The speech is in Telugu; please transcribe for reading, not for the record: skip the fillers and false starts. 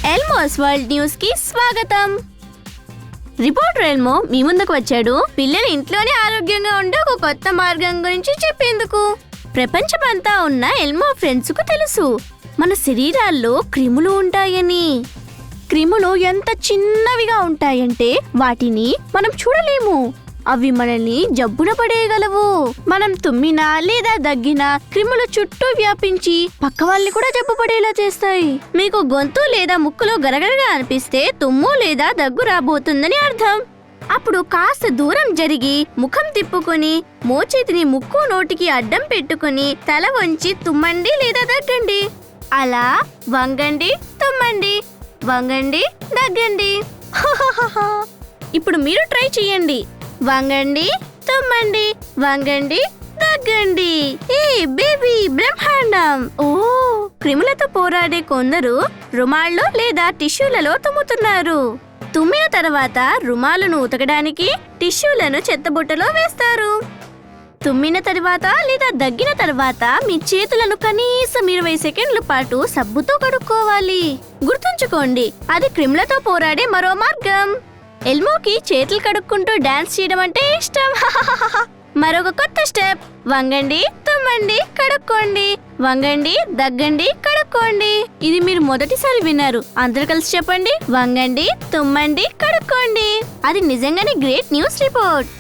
ఎల్మోస్ వరల్డ్ న్యూస్ కి స్వాగతం. రిపోర్టర్ ఎల్మో మీ ముందుకు వచ్చాడు పిల్లలు ఇంట్లోనే ఆరోగ్యంగా ఉండే ఒక కొత్త మార్గం గురించి చెప్పేందుకు. ప్రపంచమంతా ఉన్న ఎల్మో ఫ్రెండ్స్ కు తెలుసు మన శరీరాల్లో క్రిములు ఉంటాయని. క్రిములు ఎంత చిన్నవిగా ఉంటాయంటే వాటిని మనం చూడలేము. అవి మనల్ని జబ్బున పడేయగలవు. మనం తుమ్మినా లేదా దగ్గినా క్రిములు చుట్టూ వ్యాపించి పక్క వాళ్ళని కూడా జబ్బు పడేలా చేస్తాయి. మీకు గొంతు లేదా ముక్కులో గరగరగా అనిపిస్తే తుమ్ము లేదా దగ్గు రాబోతుందని అర్థం. అప్పుడు కాస్త దూరం జరిగి ముఖం తిప్పుకొని మోచేతిని ముక్కు నోటికి అడ్డం పెట్టుకుని తల వంచి తుమ్మండి లేదా దగ్గండి. అలా వంగండి, తుమ్మండి, వంగండి, దగ్గండి. ఇప్పుడు మీరు ట్రై చేయండి. వంగండి, తుమ్మండి, వంగండి, దగ్గండి. ఏ బేబీ బ్రహ్మాండం. ఓ, క్రిములతో పోరాడే కొందరు రుమాళ్ళు లేదా టిష్యూలలో తుమ్ముతున్నారు. తుమ్మిన తర్వాత రుమాలను ఉతకడానికి టిష్యూలను చెత్తబుట్టలో వేస్తారు. తుమ్మిన తర్వాత లేదా దగ్గిన తర్వాత మీ చేతులను కనీసం 20 సెకండ్ల పాటు సబ్బుతో కడుక్కోవాలి. గుర్తుంచుకోండి, అది క్రిములతో పోరాడే మరో మార్గం. ఎల్మోకి చేతులు కడుక్కుంటూ డాన్స్ చేయడం అంటే ఇష్టం. మరొక కొత్త స్టెప్. వంగండి, తుమ్మండి, కడుక్కోండి, వంగండి, దగ్గండి, కడుక్కోండి. ఇది మీరు మొదటిసారి విన్నారు. అందరూ కలిసి చెప్పండి. వంగండి, తుమ్మండి, కడుక్కోండి. అది నిజంగానే గ్రేట్ న్యూస్ రిపోర్ట్.